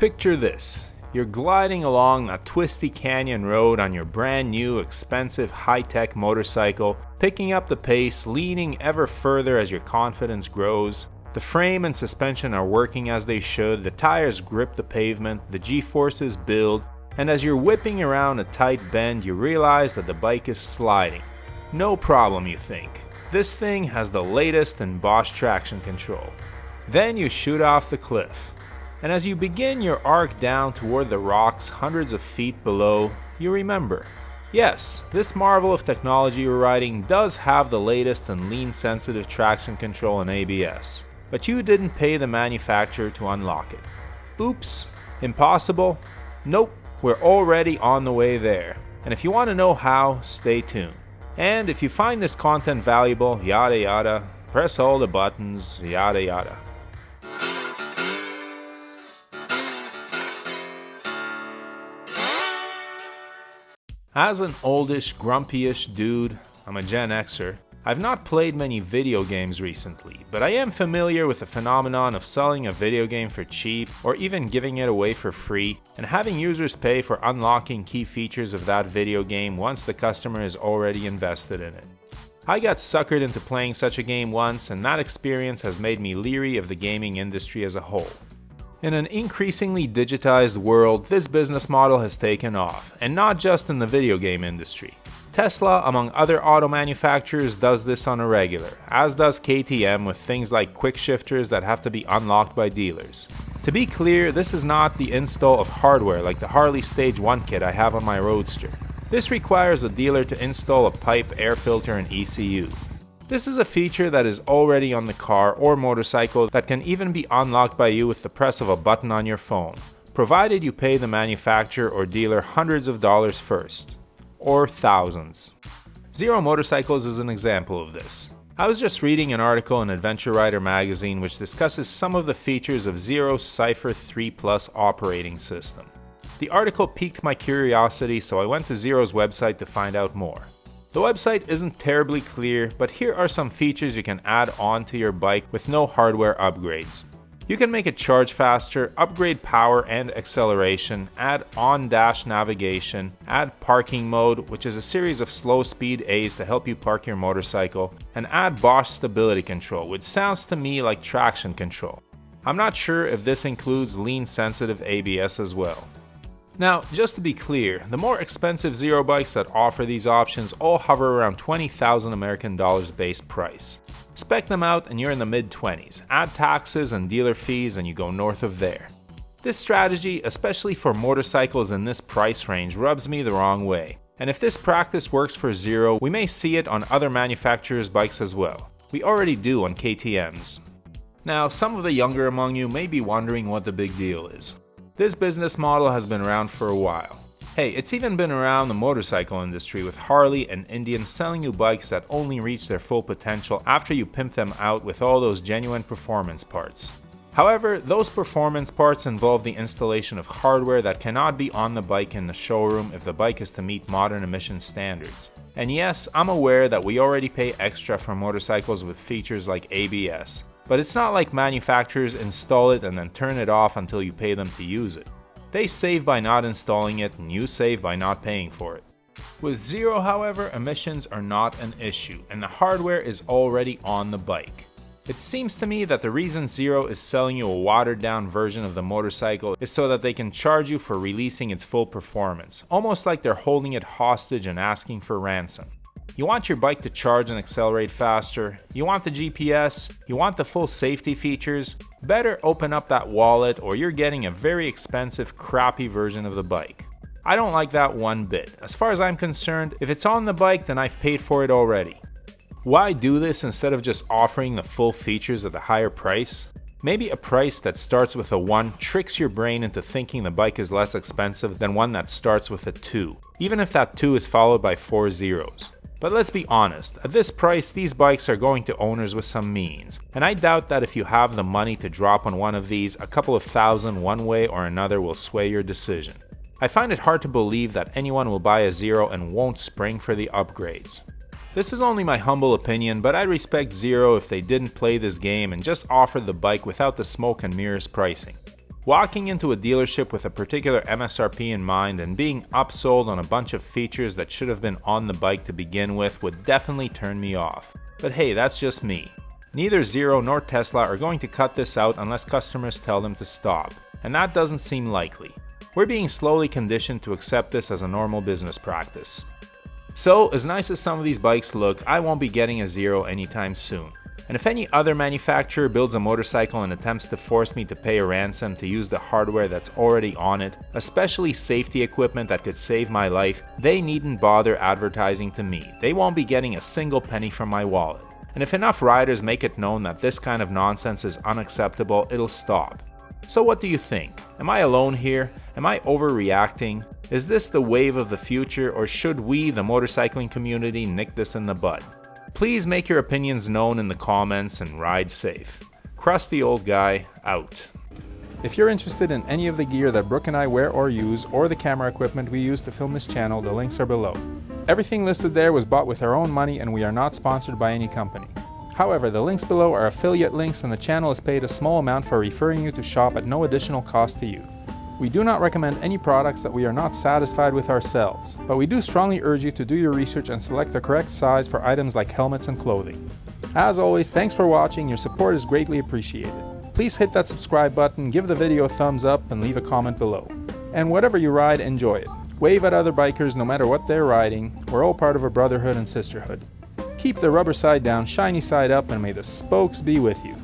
Picture this. You're gliding along a twisty canyon road on your brand new, expensive, high-tech motorcycle, picking up the pace, leaning ever further as your confidence grows. The frame and suspension are working as they should, the tires grip the pavement, the G-forces build, and as you're whipping around a tight bend, you realize that the bike is sliding. No problem, you think. This thing has the latest in Bosch traction control. Then you shoot off the cliff. And as you begin your arc down toward the rocks hundreds of feet below, you remember. Yes, this marvel of technology you're riding does have the latest in lean-sensitive traction control and ABS, but you didn't pay the manufacturer to unlock it. Oops, impossible? Nope, we're already on the way there. And if you want to know how, stay tuned. And if you find this content valuable, yada yada, press all the buttons, yada yada. As an oldish, grumpyish dude, I'm a Gen Xer, I've not played many video games recently, but I am familiar with the phenomenon of selling a video game for cheap or even giving it away for free and having users pay for unlocking key features of that video game once the customer is already invested in it. I got suckered into playing such a game once, and that experience has made me leery of the gaming industry as a whole. In an increasingly digitized world, this business model has taken off, and not just in the video game industry. Tesla, among other auto manufacturers, does this on a regular, as does KTM with things like quick shifters that have to be unlocked by dealers. To be clear, this is not the install of hardware like the Harley Stage 1 kit I have on my Roadster. This requires a dealer to install a pipe, air filter, and ECU. This is a feature that is already on the car or motorcycle that can even be unlocked by you with the press of a button on your phone, provided you pay the manufacturer or dealer hundreds of dollars first. Or thousands. Zero Motorcycles is an example of this. I was just reading an article in Adventure Rider magazine which discusses some of the features of Zero's Cypher 3 Plus operating system. The article piqued my curiosity, so I went to Zero's website to find out more. The website isn't terribly clear, but here are some features you can add on to your bike with no hardware upgrades. You can make it charge faster, upgrade power and acceleration, add on-dash navigation, add parking mode, which is a series of slow speed A's to help you park your motorcycle, and add Bosch stability control, which sounds to me like traction control. I'm not sure if this includes lean-sensitive ABS as well. Now, just to be clear, the more expensive Zero bikes that offer these options all hover around $20,000 American dollars base price. Spec them out and you're in the mid-20s, add taxes and dealer fees and you go north of there. This strategy, especially for motorcycles in this price range, rubs me the wrong way. And if this practice works for Zero, we may see it on other manufacturers' bikes as well. We already do on KTM's. Now, some of the younger among you may be wondering what the big deal is. This business model has been around for a while. Hey, it's even been around the motorcycle industry with Harley and Indian selling you bikes that only reach their full potential after you pimp them out with all those genuine performance parts. However, those performance parts involve the installation of hardware that cannot be on the bike in the showroom if the bike is to meet modern emission standards. And yes, I'm aware that we already pay extra for motorcycles with features like ABS, but it's not like manufacturers install it and then turn it off until you pay them to use it. They save by not installing it, and you save by not paying for it. With Zero, however, emissions are not an issue, and the hardware is already on the bike. It seems to me that the reason Zero is selling you a watered-down version of the motorcycle is so that they can charge you for releasing its full performance, almost like they're holding it hostage and asking for ransom. You want your bike to charge and accelerate faster, you want the GPS, you want the full safety features, better open up that wallet or you're getting a very expensive, crappy version of the bike. I don't like that one bit. As far as I'm concerned, if it's on the bike, then I've paid for it already. Why do this instead of just offering the full features at a higher price? Maybe a price that starts with a 1 tricks your brain into thinking the bike is less expensive than one that starts with a 2, even if that 2 is followed by 4 zeros. But let's be honest, at this price these bikes are going to owners with some means, and I doubt that if you have the money to drop on one of these, a couple of thousand one way or another will sway your decision. I find it hard to believe that anyone will buy a Zero and won't spring for the upgrades. This is only my humble opinion, but I'd respect Zero if they didn't play this game and just offered the bike without the smoke and mirrors pricing. Walking into a dealership with a particular MSRP in mind and being upsold on a bunch of features that should have been on the bike to begin with would definitely turn me off. But hey, that's just me. Neither Zero nor Tesla are going to cut this out unless customers tell them to stop, and that doesn't seem likely. We're being slowly conditioned to accept this as a normal business practice. So, as nice as some of these bikes look, I won't be getting a Zero anytime soon. And if any other manufacturer builds a motorcycle and attempts to force me to pay a ransom to use the hardware that's already on it, especially safety equipment that could save my life, they needn't bother advertising to me. They won't be getting a single penny from my wallet. And if enough riders make it known that this kind of nonsense is unacceptable, it'll stop. So what do you think? Am I alone here? Am I overreacting? Is this the wave of the future, or should we, the motorcycling community, nick this in the bud? Please make your opinions known in the comments and ride safe. Crusty Old Guy, out. If you're interested in any of the gear that Brooke and I wear or use, or the camera equipment we use to film this channel, the links are below. Everything listed there was bought with our own money and we are not sponsored by any company. However, the links below are affiliate links and the channel is paid a small amount for referring you to shop at no additional cost to you. We do not recommend any products that we are not satisfied with ourselves, but we do strongly urge you to do your research and select the correct size for items like helmets and clothing. As always, thanks for watching, your support is greatly appreciated. Please hit that subscribe button, give the video a thumbs up, and leave a comment below. And whatever you ride, enjoy it. Wave at other bikers no matter what they're riding, we're all part of a brotherhood and sisterhood. Keep the rubber side down, shiny side up, and may the spokes be with you.